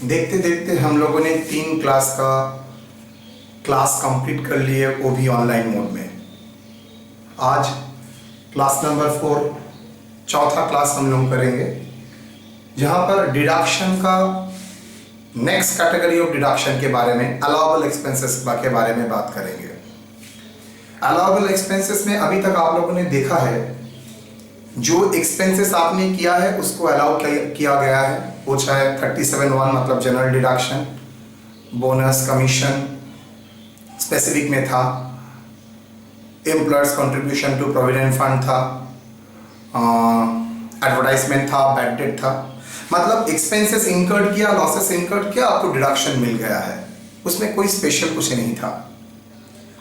देखते देखते हम लोगों ने 3 क्लास कंप्लीट कर लिए, वो भी ऑनलाइन मोड में। आज क्लास नंबर 4 चौथा क्लास हम लोग करेंगे, जहाँ पर डिडक्शन का नेक्स्ट कैटेगरी ऑफ डिडक्शन के बारे में, अलाउबल एक्सपेंसेस के बारे में बात करेंगे। अलाउबल एक्सपेंसेस में अभी तक आप लोगों ने देखा है, जो एक्सपेंसेस आपने किया है उसको अलाउ किया गया है, वो चाहे 37(1) मतलब general deduction, bonus, commission specific में था, employer's contribution to provident fund था, एडवर्टाइजमेंट था, बैड डेट था। मतलब एक्सपेंसेस इनकर्ड किया, लॉसेस इनकर्ड किया, आपको डिडक्शन मिल गया है, उसमें कोई स्पेशल कुछ नहीं था।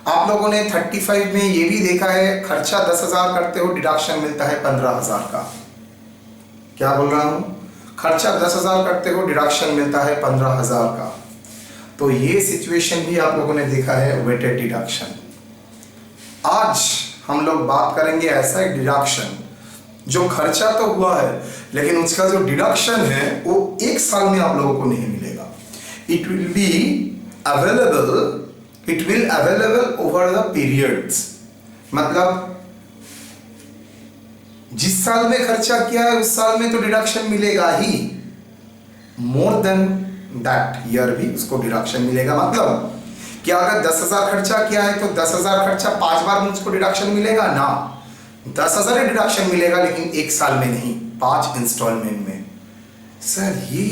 आप लोगों ने 35 में ये भी देखा है, खर्चा 10,000 करते हो, डिडक्शन मिलता है 15,000 का। क्या बोल रहा हूँ? खर्चा 10,000 करते हो, डिडक्शन मिलता है 15,000 का। तो ये सिचुएशन भी आप लोगों ने देखा है, वेटेड डिडक्शन। आज हम लोग बात करेंगे ऐसा एक डिडक्शन जो खर्चा तो हुआ है, लेकिन उसका जो डिडक्शन है वो 1 साल में आप लोगों को नहीं मिलेगा। It will available over the periods. मतलब जिस साल में खर्चा किया है उस साल में तो डिडक्शन मिलेगा ही, मोर देन दैट ईयर भी उसको डिडक्शन मिलेगा। मतलब कि अगर 10,000 खर्चा किया है तो 10,000 खर्चा 5 बार मुझको डिडक्शन मिलेगा ना, 10,000 ही डिडक्शन मिलेगा, लेकिन 1 साल में नहीं, 5 इंस्टॉलमेंट में। सर ये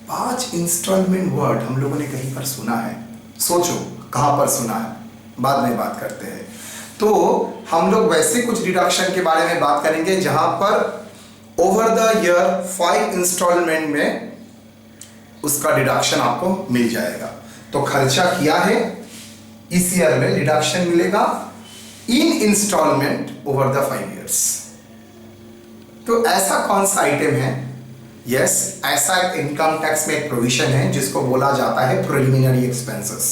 5 इंस्टॉलमेंट वर्ड हम लोगों ने कहीं पर सुना है? सोचो कहाँ पर सुना है, बाद में बात करते हैं। तो हम लोग वैसे कुछ डिडक्शन के बारे में बात करेंगे जहां पर ओवर द ईयर 5 इंस्टॉलमेंट में उसका डिडक्शन आपको मिल जाएगा। तो खर्चा किया है, इस ईयर में डिडक्शन मिलेगा इन इंस्टॉलमेंट ओवर द 5 इयर्स। तो ऐसा कौन सा आइटम है? यस, ऐसा इनकम टैक्स में एक प्रोविजन है जिसको बोला जाता है प्रिलिमिनरी एक्सपेंसेस।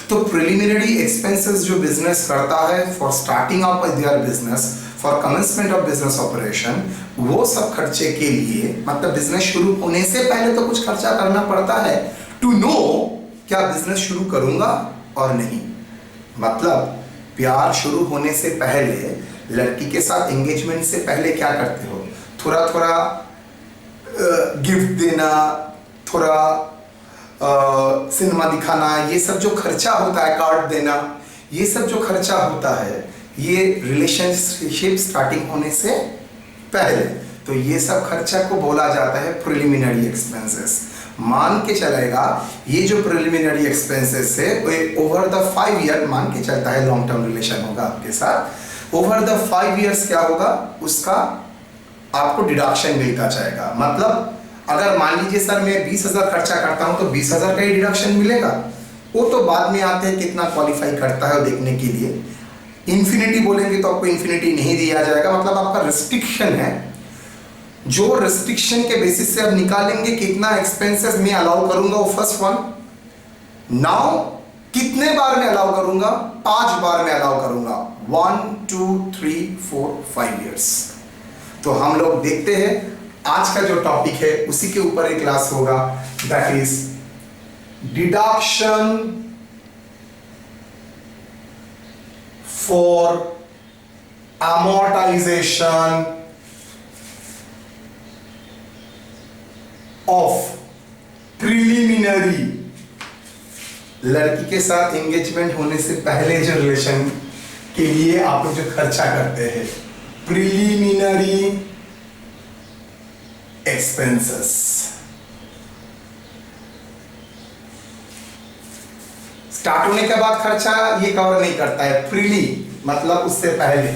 तो प्रिलिमिनरी एक्सपेंसेस जो बिजनेस करता है for starting up their business, for commencement of business operation, वो सब खर्चे के लिए, मतलब बिजनेस शुरू होने से पहले तो कुछ खर्चा करना पड़ता है टू नो क्या बिजनेस शुरू करूंगा और नहीं। मतलब प्यार शुरू होने से पहले, लड़की के साथ एंगेजमेंट से पहले क्या करते हो? थोड़ा थोड़ा गिफ्ट देना, थोड़ा सिनेमा दिखाना, ये सब जो खर्चा होता है, कार्ड देना, ये सब जो खर्चा होता है, ये रिलेशनशिप स्टार्टिंग होने से पहले। तो ये सब खर्चा को बोला जाता है प्रिलिमिनरी एक्सपेंसेस। मान के चलेगा ये जो प्रिलिमिनरी एक्सपेंसेस है वो ओवर द 5 ईयर मान के चलता है, लॉन्ग टर्म रिलेशन होगा आपके साथ। ओवर द 5 इयर्स क्या होगा, उसका आपको डिडक्शन मिलता जाएगा। मतलब अगर मान लीजिए सर मैं 20,000 खर्चा करता हूं तो 20,000 का ही डिडक्शन मिलेगा। वो तो बाद में आते हैं कितना क्वालिफाई करता है देखने के लिए। इन्फिनिटी बोलेंगे तो आपको इन्फिनिटी नहीं दिया जाएगा, मतलब आपका रिस्ट्रिक्शन है। जो रिस्ट्रिक्शन के बेसिस से अब निकालेंगे कितना एक्सपेंसेस मैं अलाउ करूंगा, वो फर्स्ट वन। नाउ कितने बार में अलाउ करूंगा? 5 बार में अलाउ करूंगा, 1 2 3 4 5 इयर्स। तो हम लोग देखते हैं आज का जो टॉपिक है उसी के ऊपर एक क्लास होगा, that is deduction for amortization of preliminary, लड़की के साथ एंगेजमेंट होने से पहले जो रिलेशन के लिए आप लोग जो खर्चा करते हैं, प्रिलिमिनरी एक्सपेंसेस। स्टार्ट होने के बाद खर्चा ये कवर नहीं करता है, प्रिली मतलब उससे पहले।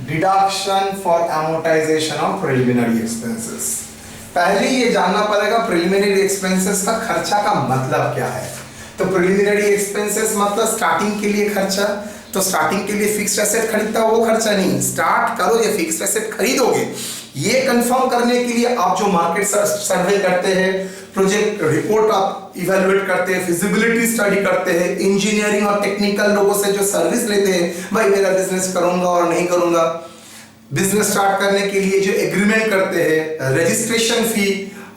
Deduction for amortization of preliminary expenses. पहले ये जानना पड़ेगा प्रिलिमिनरी एक्सपेंसेस का खर्चा का मतलब क्या है। तो प्रिलिमिनरी एक्सपेंसेस मतलब स्टार्टिंग के लिए खर्चा। तो स्टार्टिंग के लिए फिक्स्ड एसेट खरीदता हो वो खर्चा नहीं, स्टार्ट करो ये फिक्स्ड एसेट खरीदोगे, ये कंफर्म करने के लिए आप जो मार्केट सर्वे करते हैं, प्रोजेक्ट रिपोर्ट आप इवैल्यूएट करते हैं, फिजिबिलिटी स्टडी करते हैं, इंजीनियरिंग और टेक्निकल लोगों से जो सर्विस लेते हैं, भाई मेरा बिजनेस करूंगा और नहीं करूंगा, बिजनेस स्टार्ट करने के लिए जो एग्रीमेंट करते हैं, रजिस्ट्रेशन फी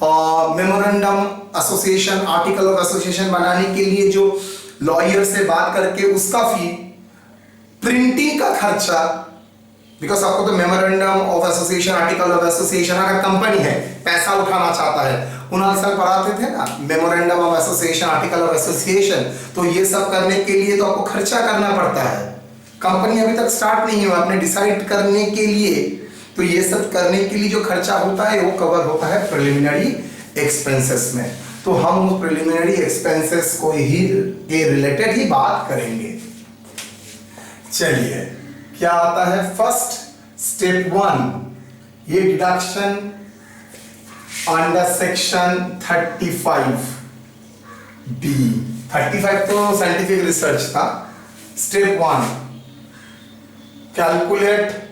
और memorandum association, article of association बनाने के लिए जो लॉयर से बात करके उसका फी, प्रिंटिंग का खर्चा, बिकॉज आपको तो memorandum of association, article of association, अगर कंपनी है पैसा उठाना चाहता है, 19 साल पढ़ाते थे ना memorandum of association, article of association, तो ये सब करने के लिए तो आपको खर्चा करना पड़ता है। कंपनी अभी तक स्टार्ट नहीं हुआ, आपने डिसाइड करने के लिए, तो ये सब करने के लिए जो खर्चा होता है वो कवर होता है प्रिलिमिनरी एक्सपेंसेस में। तो हम उस प्रिलिमिनरी एक्सपेंसेस को ही के रिलेटेड ही बात करेंगे। चलिए, क्या आता है फर्स्ट स्टेप 1, ये डिडक्शन अंडर सेक्शन 35 बी। 35 तो साइंटिफिक रिसर्च था। Step 1, calculate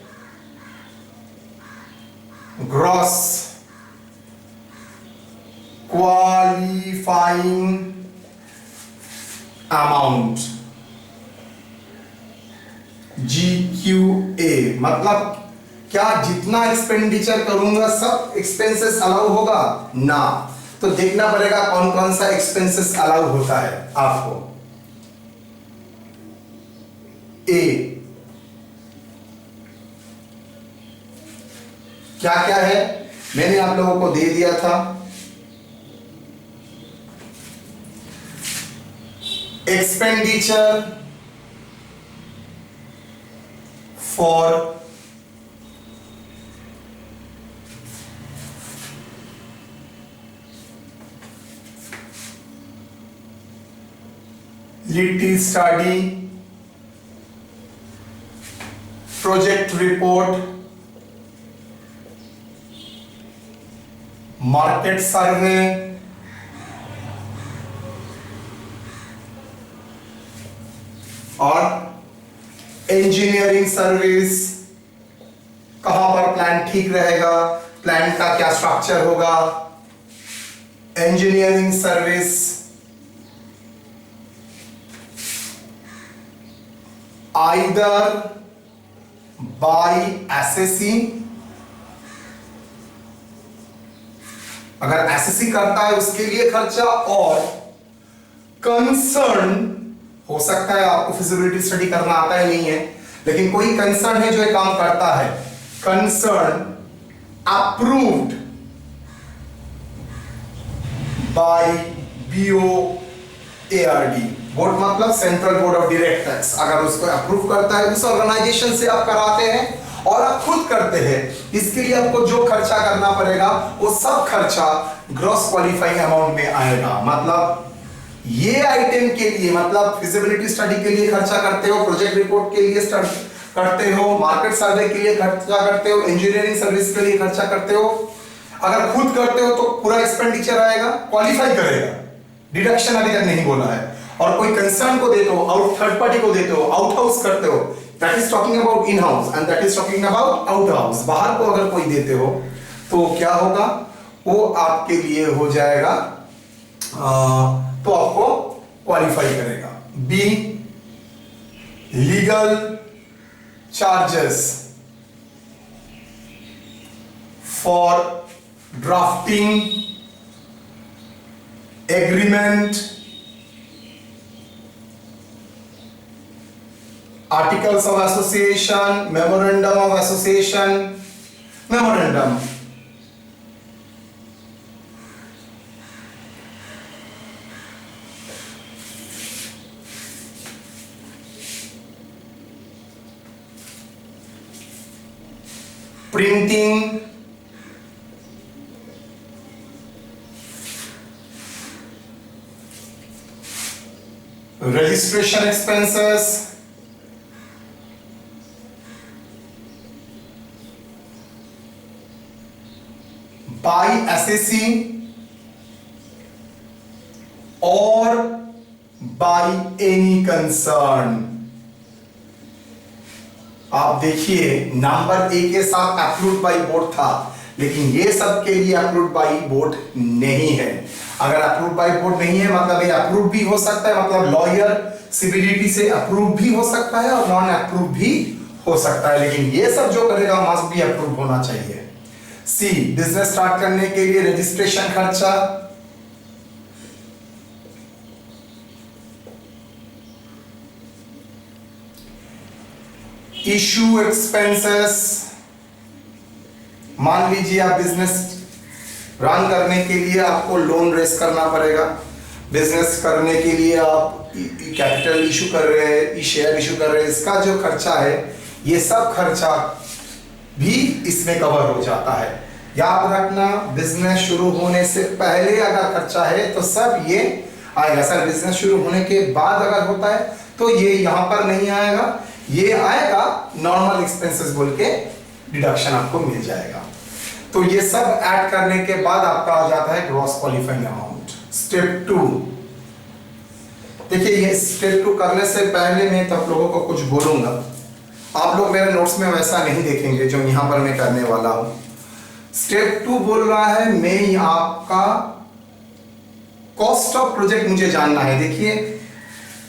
gross qualifying amount, GQA, मतलब क्या जितना एक्सपेंडिचर करूंगा सब एक्सपेंसेस अलाउ होगा ना, तो देखना पड़ेगा कौन कौन सा एक्सपेंसेस अलाउ होता है आपको। ए क्या क्या है मैंने आप लोगों को दे दिया था। Expenditure for literary study, project report, market सर्वे, और इंजीनियरिंग सर्विस, कहां पर प्लान ठीक रहेगा, प्लान का क्या स्ट्रक्चर होगा, engineering service, either bye SSC, अगर एसएससी करता है उसके लिए खर्चा, और कंसर्न हो सकता है आपको फिजिबिलिटी स्टडी करना आता है नहीं है, लेकिन कोई कंसर्न है जो ये काम करता है, concern approved by BOARD, board मतलब central board of direct tax, अगर उसको अप्रूव करता है उस ऑर्गेनाइजेशन से आप कराते हैं और आप खुद करते हैं, इसके लिए आपको जो खर्चा करना पड़ेगा वो सब खर्चा ग्रॉस क्वालिफाइंग अमाउंट में आएगा। मतलब ये आइटम के लिए, मतलब फिजिबिलिटी स्टडी के लिए खर्चा करते हो, प्रोजेक्ट रिपोर्ट के लिए करते हो, मार्केट सर्वे के लिए खर्चा करते हो, इंजीनियरिंग सर्विस के लिए खर्चा करते हो, अगर खुद करते हो तो पूरा एक्सपेंडिचर आएगा, क्वालिफाई करेगा, डिडक्शन अभी तक नहीं बोला है। और कोई कंसर्न को देते हो, आउट थर्ड पार्टी को देते हो, आउट हाउस करते हो, that is talking about in house and that is talking about out house, बाहर को अगर कोई देते हो तो क्या होगा, वो आपके लिए हो जाएगा, तो आपको क्वालिफाई करेगा। B, legal charges for drafting agreement, articles of association, memorandum of association, memorandum, printing, registration expenses, by SSC or by any concern। आप देखिए नंबर ए के साथ अप्रूव्ड बाय बोर्ड था, लेकिन ये सब के लिए अप्रूव्ड बाय बोर्ड नहीं है। अगर अप्रूव्ड बाय बोर्ड नहीं है मतलब ये अप्रूव भी हो सकता है, मतलब लॉयर सिविलिटी से अप्रूव भी हो सकता है और नॉन अप्रूव भी हो सकता है, लेकिन ये सब जो करेगा मस्ट भी अप्रूव होना चाहिए। सी, बिजनेस स्टार्ट करने के लिए रजिस्ट्रेशन खर्चा, इशू एक्सपेंसेस, मान लीजिए आप बिजनेस रन करने के लिए आपको लोन रेस करना पड़ेगा, बिजनेस करने के लिए आप कैपिटल इशू कर रहे हैं, शेयर इशू कर रहे हैं, इसका जो खर्चा है ये सब खर्चा भी इसमें कवर हो जाता है। याद रखना, बिजनेस शुरू होने से पहले अगर खर्चा है तो सब ये आएगा। सर बिजनेस शुरू होने के बाद अगर होता है तो ये यहाँ पर नहीं आएगा, ये आएगा नॉर्मल एक्सपेंसेस बोल के डिडक्शन आपको मिल जाएगा। तो ये सब ऐड करने के बाद आपका आ जाता है ग्रॉस क्वालिफाइंग अमाउंट। स्टेप 2, देखिए ये स्टेप 2 करने से पहले मैं तो आप लोगों को कुछ बोलूंगा, आप लोग मेरे नोट्स में वैसा नहीं देखेंगे जो यहाँ पर मैं करने वाला हूं। स्टेप 2 बोल रहा है मैं आपका कॉस्ट ऑफ प्रोजेक्ट मुझे जानना है। देखिए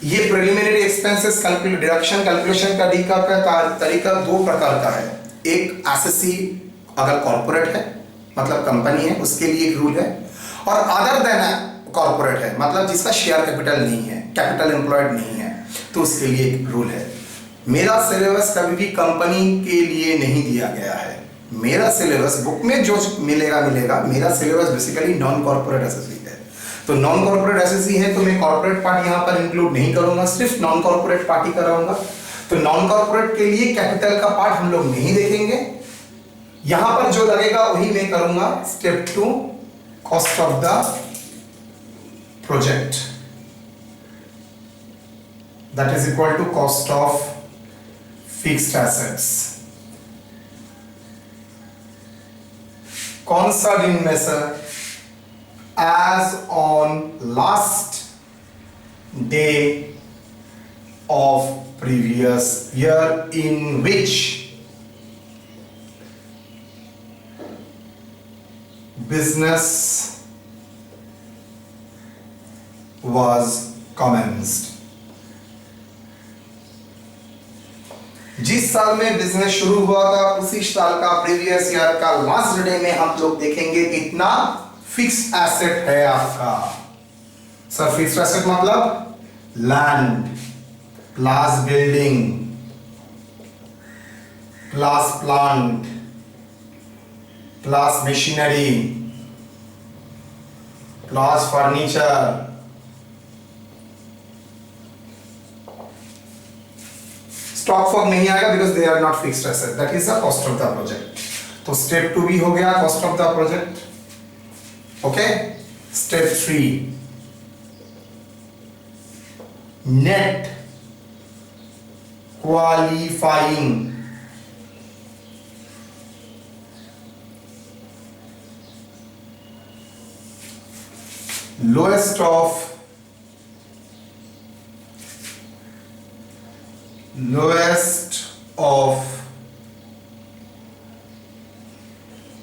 ये प्रिलिमिनरी एक्सपेंसेस डिडक्शन कैलकुलेशन का तरीका दो प्रकार का है। एक एसएससी अगर कॉर्पोरेट है मतलब कंपनी है उसके लिए एक रूल है, और अदर देन कॉर्पोरेट है मतलब जिसका शेयर कैपिटल नहीं है, कैपिटल एम्प्लॉयड नहीं है, तो उसके लिए एक रूल है। मेरा सिलेबस कभी भी कंपनी के लिए नहीं दिया गया है। मेरा सिलेबस बुक में जो मिलेगा मेरा syllabus basically non corporate SSC है। तो नॉन कॉर्पोरेट एसएससी है तो मैं कॉर्पोरेट पार्ट यहाँ पर इंक्लूड नहीं करूंगा, सिर्फ नॉन कॉर्पोरेट पार्ट ही कराऊंगा। तो नॉन कॉर्पोरेट के लिए कैपिटल का पार्ट हम लोग नहीं देखेंगे, यहां पर जो लगेगा वही मैं करूंगा। Step 2, cost of the project, that is equal to cost of fixed assets। कौन सा दिन में sir? as on last day of previous year in which business was commenced। जिस साल में बिजनेस शुरू हुआ था उसी साल का प्रीवियस ईयर का लास्ट डे में हम लोग देखेंगे कितना फिक्स एसेट है आपका। सर फिक्स एसेट मतलब land plus building plus plant plus machinery plus furniture, stock form नहीं आएगा because they are not fixed asset, that is the cost of the project. तो स्टेप 2 भी हो गया cost of the project. Okay, step 3 net qualifying lowest of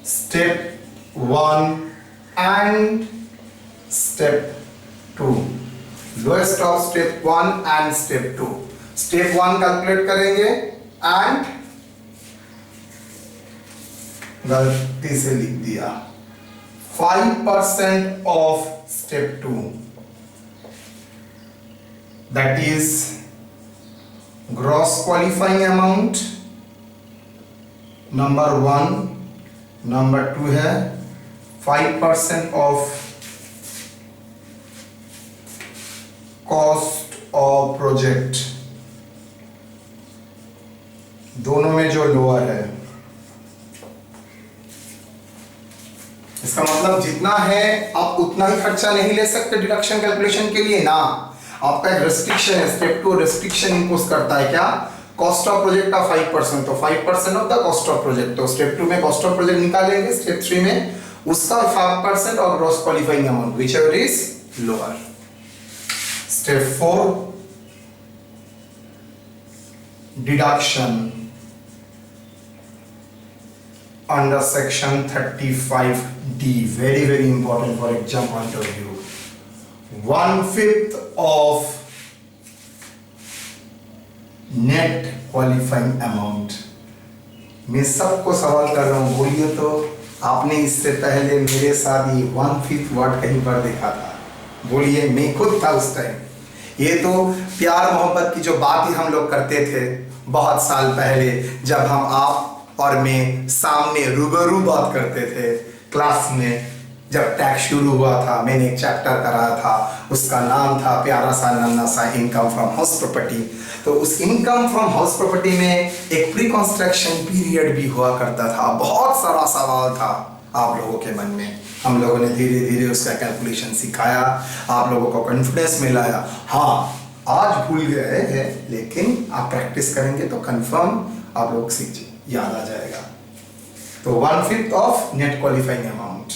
step 1 and step 2, lowest of step 1 and step 2। step 1 calculate करेंगे and गलती से लिख दिया 5% of step 2, that is gross qualifying amount number 1, number 2 है 5% of cost of project, दोनों में जो lower है। इसका मतलब जितना है आप उतना ही खर्चा नहीं ले सकते डिडक्शन कैलकुलेशन के लिए ना, आपका एक रेस्ट्रिक्शन है। स्टेप 2 रेस्ट्रिक्शन इंपोज करता है क्या? कॉस्ट ऑफ प्रोजेक्ट का 5%, तो 5% of the cost of project. तो स्टेप 2 में कॉस्ट ऑफ प्रोजेक्ट निकालेंगे, स्टेप 3 में उसका 5% और gross qualifying amount which ever is lower. Step 4 deduction under section 35D, very important for exam point of view। 1/5 of net qualifying amount। मैं सबको सवाल कर रहा हूँ, बोलिए तो आपने इससे पहले मेरे साथ ये 1/5 वर्ड कहीं पर देखा था? बोलिए, मैं खुद था उस टाइम। ये तो प्यार मोहब्बत की जो बात ही हम लोग करते थे बहुत साल पहले जब हम आप और मैं सामने रूबरू बात करते थे क्लास में, जब टैक्स शुरू हुआ था, मैंने एक चैप्टर कराया था, उसका नाम था प्यारा सा नन्हा सा इनकम फ्रॉम हाउस प्रॉपर्टी। तो उस इनकम फ्रॉम हाउस प्रॉपर्टी में एक प्री कंस्ट्रक्शन पीरियड भी हुआ करता था। बहुत सारा सवाल था आप लोगों के मन में, हम लोगों ने धीरे धीरे उसका कैलकुलेशन सिखाया, आप लोगों को कॉन्फिडेंस मिलाया। हाँ, आज भूल गए हैं, लेकिन आप प्रैक्टिस करेंगे तो कंफर्म आप लोग सीख याद आ जाएगा। तो 1/5 ऑफ नेट क्वालिफाइंग अमाउंट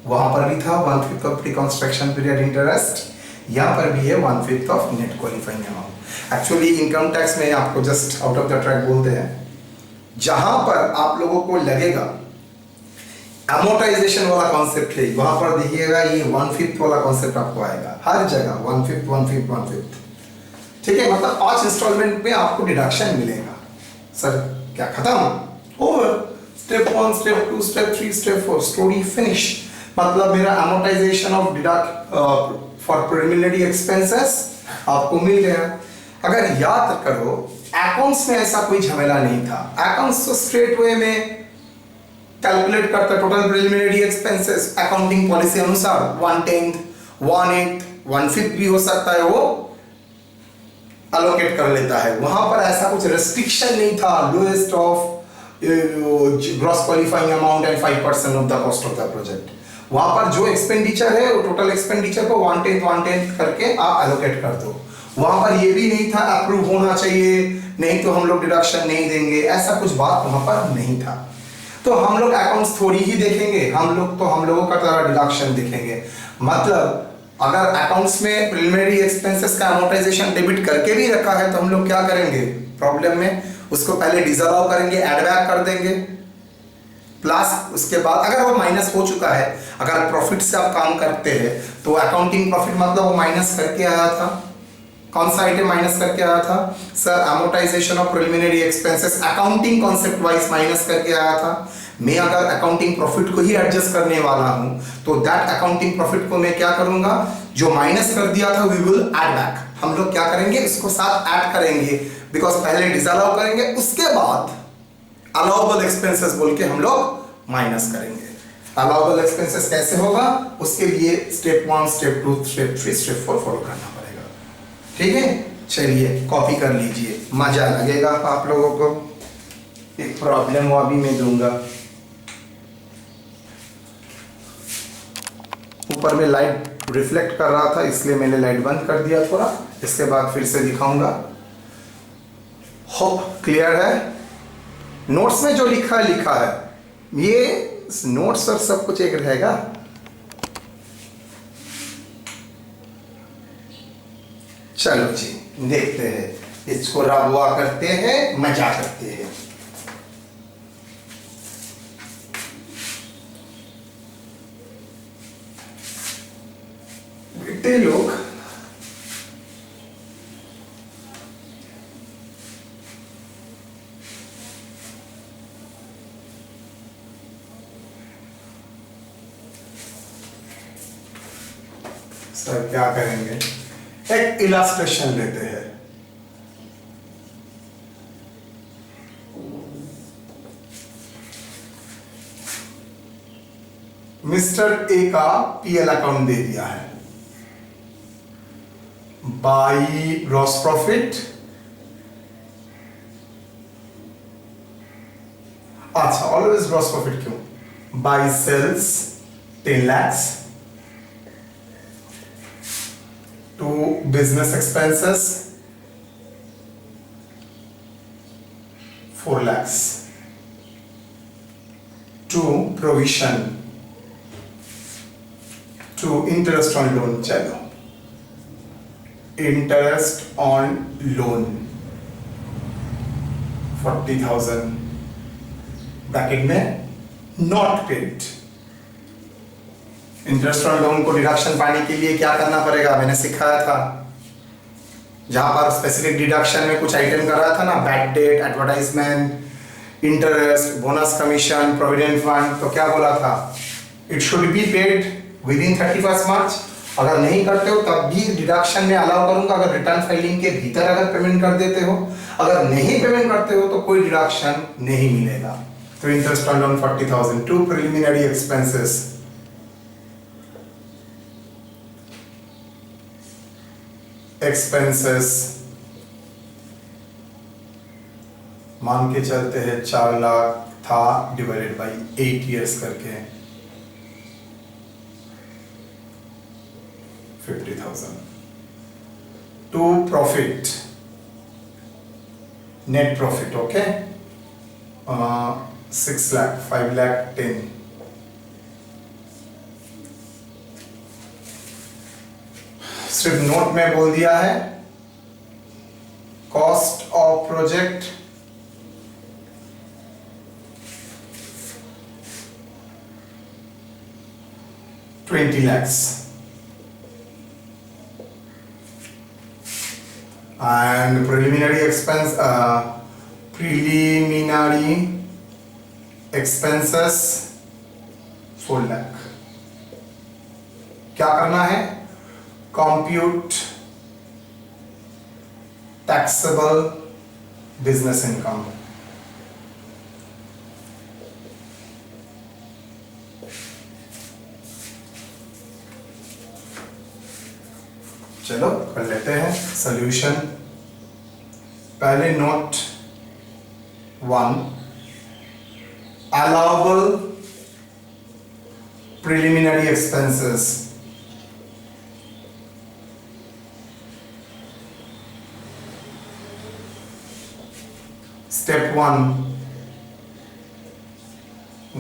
वहां पर भी था, 1/5 of pre construction period interest, यहाँ पर भी है 1/5 of net qualifying amount. Actually income tax में आपको just out of the track बोलते हैं, जहां पर आप लोगों को लगेगा अमोर्टाइजेशन वाला कॉन्सेप्ट है, वहां पर देखिएगा ये 1/5 वाला कॉन्सेप्ट आपको आएगा हर जगह, 1/5 1/5 1/5। ठीक है, मतलब 5 इंस्टॉलमेंट में आपको डिडक्शन मिलेगा। सर क्या खत्म? Over. Step 1, step 2, step 3, step 4, story finish. मतलब मेरा amortisation of deduct for preliminary expenses आपको मिल गया। अगर याद करो, अकाउंट्स में ऐसा कोई झमेला नहीं था। अकाउंट्स तो स्ट्रेट वे में कैलकुलेट करता है total preliminary expenses accounting policy अनुसार 1/10, 1/8, 1/5 भी हो सकता है, वो अलोकेट कर लेता है। वहां पर ऐसा कुछ रेस्ट्रिक्शन नहीं था, lowest of gross qualifying amount and 5% of the cost of the project. वहां पर जो एक्सपेंडिचर है वो टोटल एक्सपेंडिचर को 1/10 करके आप एलोकेट कर दो। वहां पर ये भी नहीं था अप्रूव होना चाहिए, नहीं तो हम लोग डिडक्शन नहीं देंगे, ऐसा कुछ बात वहां पर नहीं था। तो हम लोग अकाउंट्स थोड़ी ही देखेंगे, हम लोगों का तरह डिडक्शन देखेंगे। मतलब अगर अकाउंट्स में प्रिलिमिनरी एक्सपेंसेस का अमोर्टाइजेशन डेबिट करके भी रखा है तो हम लोग क्या करेंगे प्रॉब्लम में, उसको पहले डिसअलाउ करेंगे, ऐड बैक कर देंगे, प्लस उसके बाद अगर वो माइनस हो चुका है, अगर प्रॉफिट से आप काम करते हैं तो अकाउंटिंग प्रॉफिट मतलब वो माइनस करके आया था। कौन सा आइटम माइनस करके आया था? Sir amortisation of preliminary expenses accounting concept wise minus करके आया था। मैं अगर अकाउंटिंग प्रॉफिट को ही एडजस्ट करने वाला हूं तो दैट अकाउंटिंग प्रॉफिट को मैं क्या करूंगा, जो माइनस कर दिया था वी विल ऐड बैक। हम लोग क्या करेंगे, इसको साथ ऐड करेंगे, बिकॉज पहले डिसअलाउ करेंगे, उसके बाद अलाउबल एक्सपेंसेस बोल के हम लोग माइनस करेंगे। अलाउबल एक्सपेंसेस कैसे होगा, उसके लिए step 1, step 2, step 3, step 4 follow करना पड़ेगा। ठीक है, चलिए कॉपी कर लीजिए, मजा लगेगा आप लोगों को। एक प्रॉब्लम वो अभी मैं दूंगा। ऊपर में लाइट रिफ्लेक्ट कर रहा था इसलिए मैंने लाइट बंद कर दिया थोड़ा, इसके बाद फिर से दिखाऊंगा। होप क्लियर है? नोट्स में जो लिखा है ये नोट्स और सब कुछ एक रहेगा। चलो जी देखते हैं, इसको रबुआ करते हैं, मजा करते हैं। बेटे लोग सर क्या करेंगे, एक इलस्ट्रेशन लेते हैं। मिस्टर ए का पीएल अकाउंट दे दिया है, बाई ग्रॉस प्रॉफिट, अच्छा ऑलवेज ग्रॉस प्रॉफिट क्यों, by sales 10 lakhs, to business expenses 4 lakhs, to provision, to interest on loan, चलो interest on loan 40,000 ब्रैकेट में not paid। Interest on loan को deduction पाने के लिए क्या करना पड़ेगा, मैंने सिखाया था। जहां पर स्पेसिफिक डिडक्शन में कुछ आइटम कर रहा था ना, bad debt, advertisement, interest, bonus commission, provident fund, तो क्या बोला था, it should be paid with in 31 मार्च। अगर नहीं करते हो तब भी डिडक्शन में अलाउ करूंगा, अगर रिटर्न फाइलिंग के भीतर अगर पेमेंट कर देते हो। अगर नहीं पेमेंट करते हो तो कोई डिडक्शन नहीं मिलेगा। तो interest on loan 40,000। To preliminary expenses, मान के चलते हैं 4 लाख था, डिवाइडेड बाई 8 ईयर्स करके 50,000। To profit, net profit, okay, 6 lakh, 5 lakh 10। सिर्फ नोट में बोल दिया है cost of project $20 lakhs and preliminary expenses 4 lakh। क्या करना है? Compute taxable business income. चलो कर लेते हैं सॉल्यूशन। पहले note 1, allowable preliminary expenses. Step 1,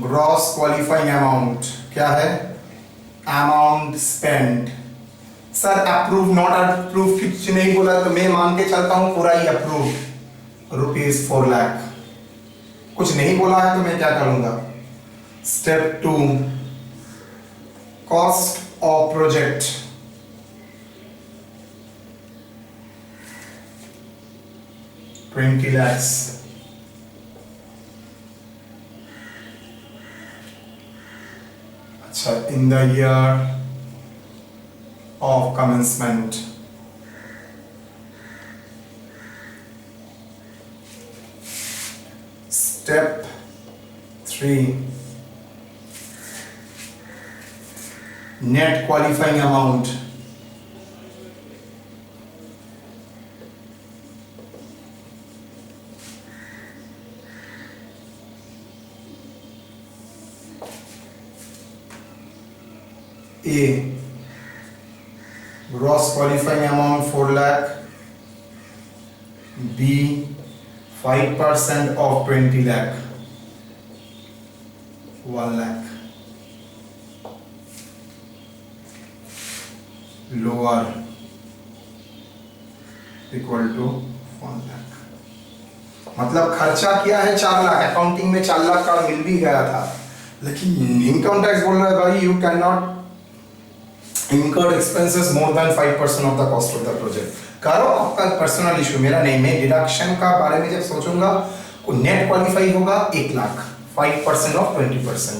gross qualifying amount क्या है? Amount spend. Sir approve not approve कुछ नहीं बोला तो मैं मान के चलता हूं पूरा ही अप्रूव, ₹4 लाख। कुछ नहीं बोला है तो मैं क्या करूंगा? Step 2, cost of project, $20 lakhs। अच्छा, in the year of commencement। Step 3, net qualifying amount, A, gross qualifying amount 4 lakh, B 5% of 20 lakh 1 lakh, lower equal to 1 lakh। मतलब खर्चा किया है 4 लाख, अकाउंटिंग में 4 लाख का मिल भी गया था, लेकिन इनकम टैक्स बोल रहा है भाई you can not incurred expenses more than 5% of the cost of the project। करो, आपका पर्सनल इशू, मेरा नहीं। मैं डिडक्शन का बारे में जब सोचूंगा को नेट क्वालिफाई होगा 1 लाख, 5% of 20%,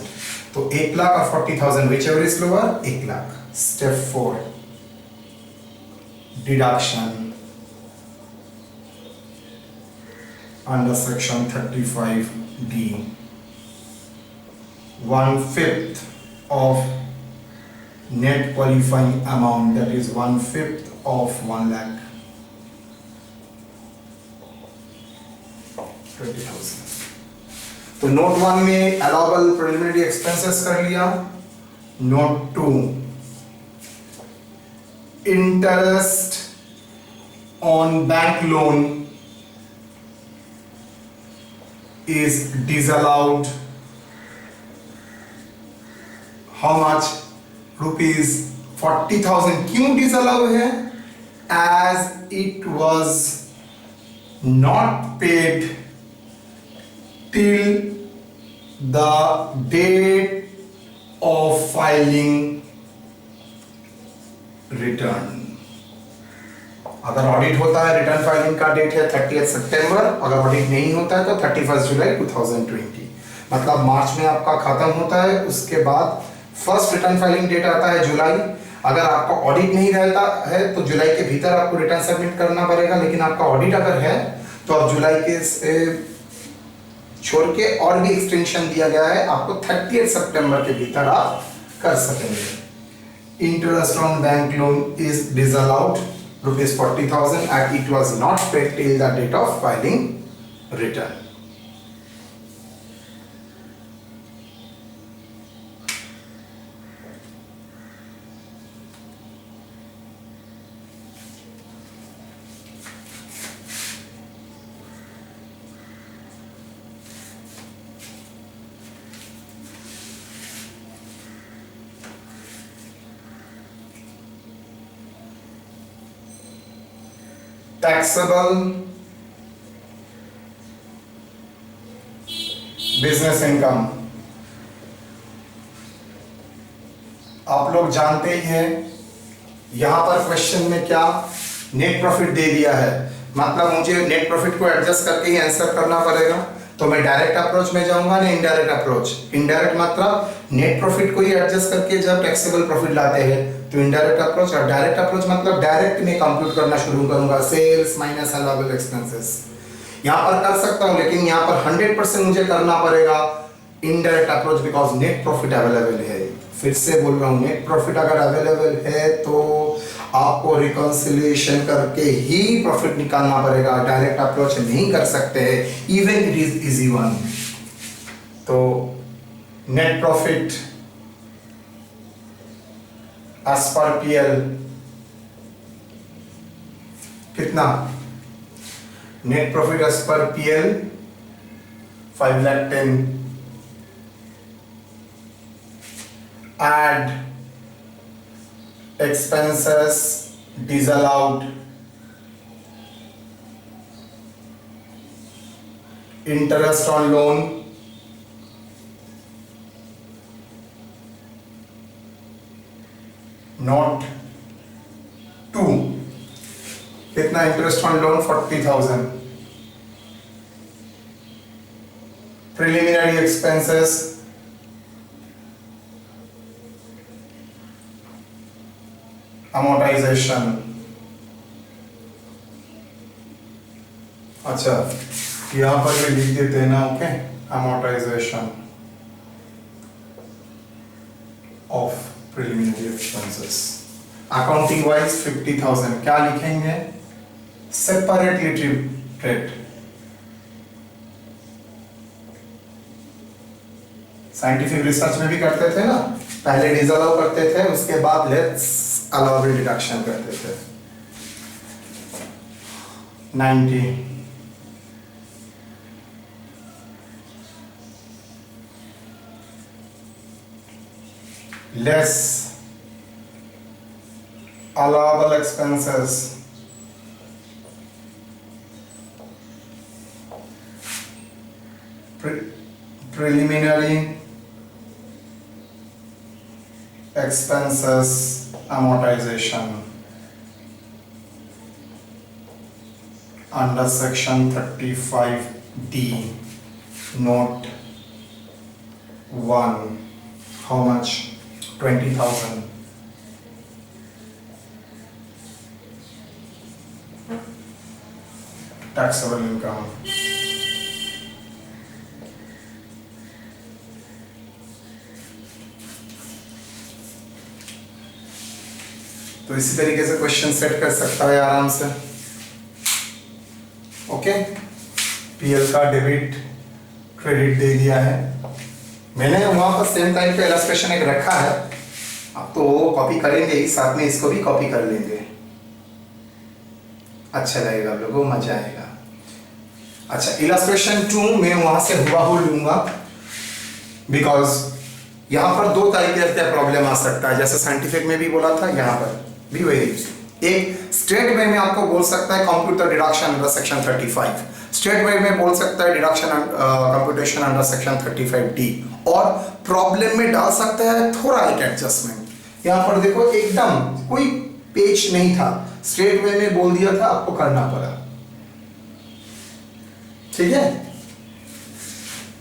तो 1 लाख और 40,000 which ever is lower, 1 lakh. Step 4, deduction under section 35D, 1/5 of net qualifying amount, that is 1/5 of 1 lakh 20,000। तो नोट 1 में अलाउबल प्रिलिमिनरी एक्सपेंसेस कर लिया। Note 2, interest on bank loan is disallowed। how much? ₹40,000। क्यों disallow है? as it was not paid till the date of filing return। अगर audit होता है, return filing का डेट है 30 सितंबर, अगर ऑडिट नहीं होता है तो 31 जुलाई 2020। मतलब मार्च में आपका खत्म होता है, उसके बाद फर्स्ट रिटर्न फाइलिंग डेट आता है जुलाई, अगर आपका ऑडिट नहीं रहता है तो जुलाई के भीतर आपको रिटर्न सबमिट करना पड़ेगा, लेकिन आपका ऑडिट अगर है तो आप जुलाई के से छोड़ के और भी एक्सटेंशन दिया गया है आपको 30 सितंबर के भीतर आप कर सकेंगे। Interest on bank loan is disallowed ₹40,000 and it was not paid till the date of filing return. Taxable business income आप लोग जानते ही हैं, यहां पर क्वेश्चन में क्या नेट प्रॉफिट दे दिया है, मतलब मुझे नेट प्रॉफिट को एडजस्ट करके ही आंसर करना पड़ेगा। तो मैं डायरेक्ट अप्रोच में जाऊंगा ना इनडायरेक्ट अप्रोच। इनडायरेक्ट मतलब नेट प्रॉफिट को ही एडजस्ट करके जब टैक्सेबल प्रॉफिट लाते हैं तो इनडायरेक्ट अप्रोच, और डायरेक्ट अप्रोच मतलब डायरेक्ट में कंप्यूट करना शुरू करूंगा, सेल्स माइनस अलाउएबल एक्सपेंसेस। यहां पर कर सकता हूं लेकिन यहां पर 100% मुझे करना पड़ेगा indirect approach, because net profit available है। फिर से बोल रहा हूं, नेट प्रॉफिट अगर अवेलेबल है तो आपको रिकॉन्सिलिएशन करके ही प्रॉफिट निकालना पड़ेगा, डायरेक्ट अप्रोच नहीं कर सकते हैं, even it is easy one. तो net profit as per PL कितना, net profit as per PL 5,10,000 add expenses disallowed, interest on loan, not to, कितना interest on loan 40,000, preliminary expenses amortization। अच्छा यहां पर भी लिख देते हैं ना, okay, amortization of preliminary expenses। Accounting wise 50,000 क्या लिखेंगे, सेपरेटली ट्रीटेड। साइंटिफिक रिसर्च में भी करते थे ना, पहले डिसअलाउ करते थे उसके बाद लेट्स अलाउबल डिडक्शन करते थे। 90 less allowable expenses preliminary expenses amortization under section 35D note 1, how much, 20,000। taxable income। तो इसी तरीके से क्वेश्चन सेट कर सकता है आराम से, ओके। पीएल का डेबिट क्रेडिट दे दिया है, मैंने वहां पर सेम टाइम पे इलस्ट्रेशन एक रखा है, आप तो कॉपी करेंगे ही, साथ में इसको भी कॉपी कर लेंगे, अच्छा लगेगा आप लोगों को, मजा आएगा। अच्छा इलस्ट्रेशन 2 मैं वहां से हुआ लूंगा, बिकॉज यहाँ पर दो तरीके से प्रॉब्लम आ सकता है, जैसे साइंटिफिक में भी बोला था, यहाँ पर भी वही। एक स्टेट वे में आपको बोल सकता है computer deduction under section 35, state way में बोल सकता है deduction computation under section 35D, और प्रॉब्लम में डाल सकता है थोड़ा एक एडजस्टमेंट। यहाँ पर देखो एकदम कोई पेज नहीं था, स्टेट वे में बोल दिया था, आपको करना पड़ा, ठीक है।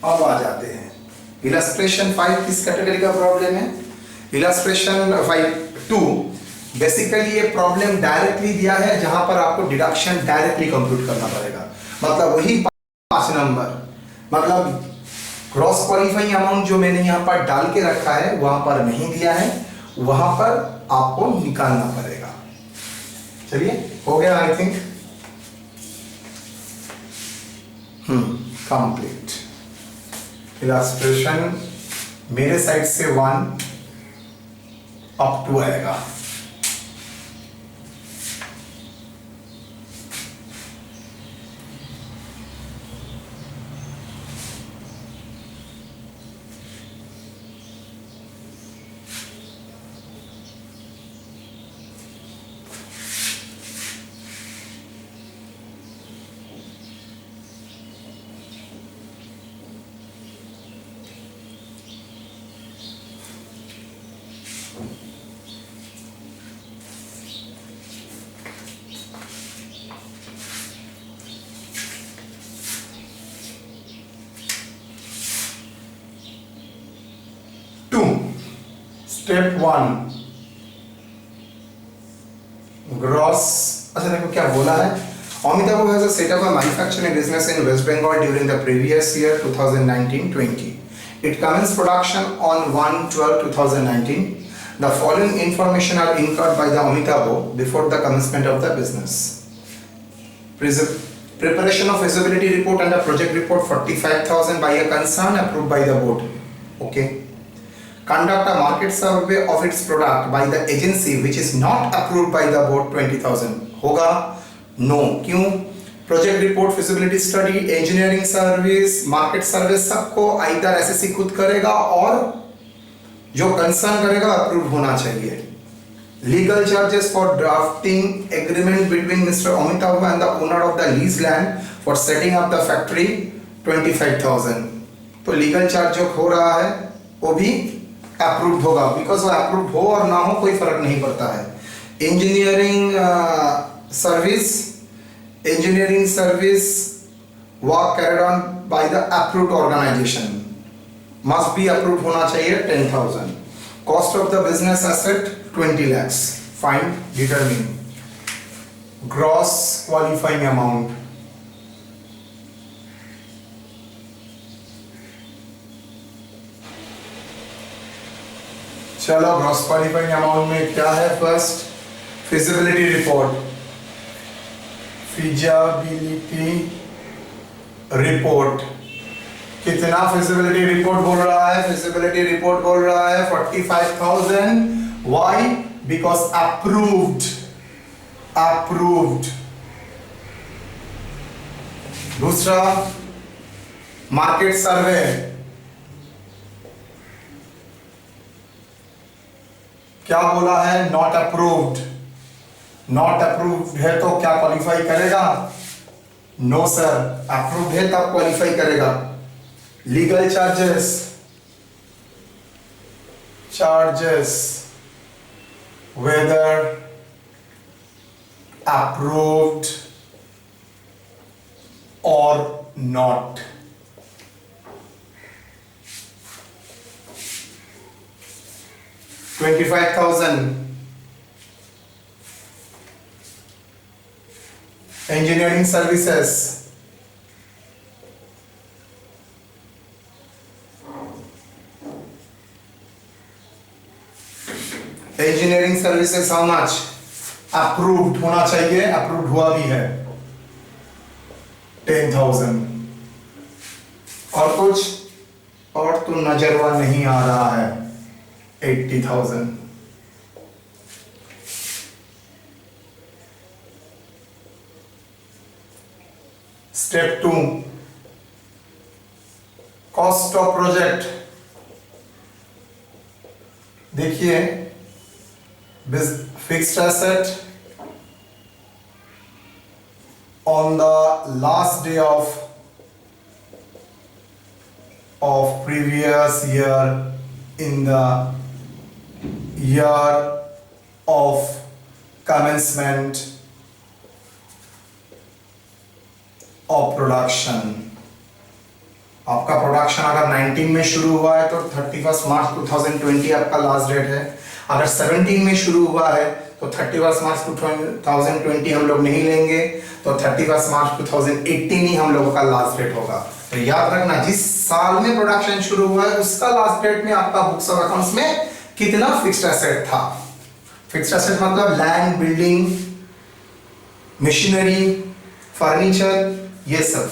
अब आ जाते हैं इलस्ट्रेशन 5 किस कैटेगरी का प्रॉब्लम है, इलस्ट्रेशन 5.2 बेसिकली ये प्रॉब्लम डायरेक्टली दिया है जहां पर आपको डिडक्शन डायरेक्टली कंप्यूट करना पड़ेगा, मतलब वही 5 नंबर, मतलब क्रॉस क्वालिफाइंग अमाउंट जो मैंने यहाँ पर डाल के रखा है वहां पर नहीं दिया है, वहां पर आपको निकालना पड़ेगा। चलिए हो गया आई थिंक कंप्लीट। इलस्ट्रेशन मेरे साइड से 1 अप टू आएगा। स्टेप 1 ग्रॉस, अच्छा देखो क्या बोला है। Amitabh has set up a manufacturing business in West Bengal during the previous year 2019-20. It commenced production on 1/12/2019. The following information are incurred by the Amitabh before the commencement of the business. Preparation of feasibility report and a project report 45,000 by a concern approved by the board. Okay. Conduct a market survey of its product by the agency which is not approved by the board 20,000. होगा? No. क्यों? Project report, feasibility study, engineering service, market service सबको either SSC खुद करेगा और जो concern करेगा approve होना चाहिए। Legal charges for drafting agreement between mister Amitabh and the owner of the lease land for setting up the factory 25,000। तो legal charge जो हो रहा है वो भी अप्रूव होगा, बिकॉज वो अप्रूव हो और ना हो कोई फर्क नहीं पड़ता है। Engineering service work carried on by the approved organisation must be approve होना चाहिए 10,000। Cost of the business asset 20 lakhs। Find determine gross qualifying amount. चलो ग्रॉस क्वालिफाइंग अमाउंट में क्या है? First feasibility report, feasibility report कितना feasibility report बोल रहा है? फिजिबिलिटी रिपोर्ट बोल रहा है 45,000। व्हाई? Because approved. दूसरा मार्केट सर्वे, क्या बोला है? Not approved. नॉट अप्रूव्ड है तो क्या क्वालिफाई करेगा? नो सर, अप्रूव्ड है तब क्वालिफाई करेगा। लीगल चार्जेस वेदर अप्रूव्ड और not. $25,000 engineering services, how much? Approved होना चाहिए, approved हुआ भी है 10,000। और कुछ और तो नजरवा नहीं आ रहा है 80,000। Step 2 cost of project. देखिए fixed asset on the last day of previous year in the year of commencement of production आपका प्रोडक्शन अगर 19 में शुरू हुआ है तो 31 मार्च 2020 आपका लास्ट डेट है। अगर 17 में शुरू हुआ है तो 31 मार्च 2020 हम लोग नहीं लेंगे, तो 31 मार्च 2018 ही हम लोगों का लास्ट डेट होगा। तो याद रखना, जिस साल में प्रोडक्शन शुरू हुआ है उसका लास्ट डेट में आपका बुक्स ऑफ अकाउंट्स में कितना फिक्स्ड एसेट था। फिक्स्ड एसेट मतलब लैंड, बिल्डिंग, मशीनरी, फर्नीचर, ये सब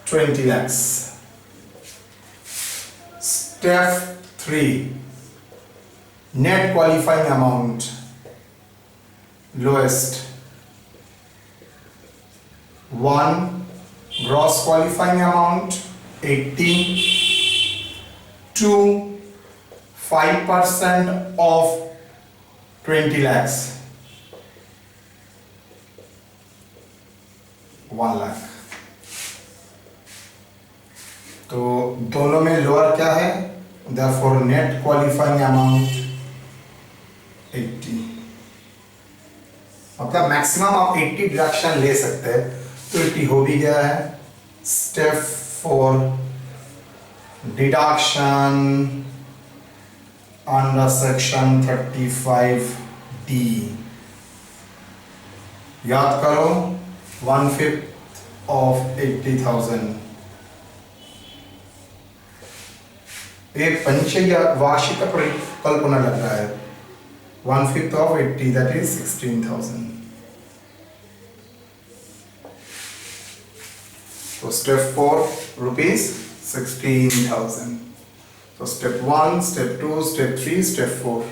20 lakhs। Step 3, net qualifying amount, lowest 1, gross qualifying amount 80, 2, 5% of 20 lakhs 1 lakh। तो दोनों में लोअर क्या है, therefore net qualifying amount 80, मतलब मैक्सिमम आप 80 डिडक्शन ले सकते हैं, तो 80 हो भी गया है। Step 4, deduction under section 35D। याद करो, 1/5 of 80,000 एक पंचय्य वार्षिक परिकल्पना लग रहा है। 1/5 of 80 that is 16,000। तो स्टेप 4 रुपीज 16,000। तो स्टेप 1, स्टेप 2, स्टेप 3, स्टेप 4।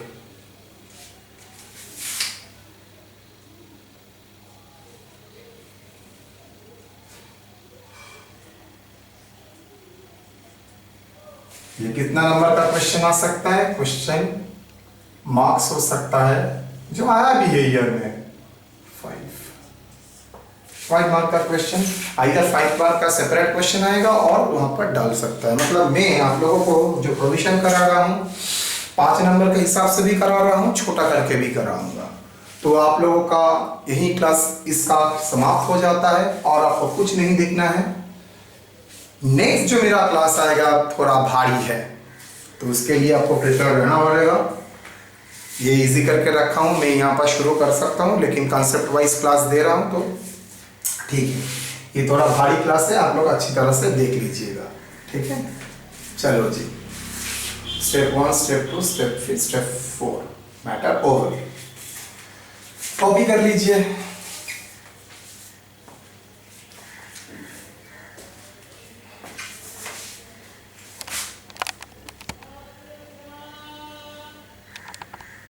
ये कितना नंबर का क्वेश्चन आ सकता है? क्वेश्चन मार्क्स हो सकता है, जो आया भी है ईयर में 5 मार्क का क्वेश्चन, आइदर 5 मार्क का सेपरेट क्वेश्चन आएगा और वहां पर डाल सकता है। मतलब मैं आप लोगों को जो प्रोविजन करा रहा हूँ 5 नंबर के हिसाब से भी करा रहा हूँ, छोटा करके भी कराऊंगा। तो आप लोगों का यही क्लास इसका समाप्त हो जाता है और आपको कुछ नहीं देखना है। नेक्स्ट जो मेरा क्लास आएगा थोड़ा भारी है, तो उसके लिए आपको प्रिपेयर रहना पड़ेगा। ये इजी करके रखा हूँ, मैं यहाँ पर शुरू कर सकता हूँ, लेकिन कंसेप्ट वाइज क्लास दे रहा हूँ, तो ठीक है। ये थोड़ा भारी क्लास है, आप लोग अच्छी तरह से देख लीजिएगा, ठीक है। चलो जी, step 1, step 2, step 3, step 4 matter over. Copy कर लीजिए।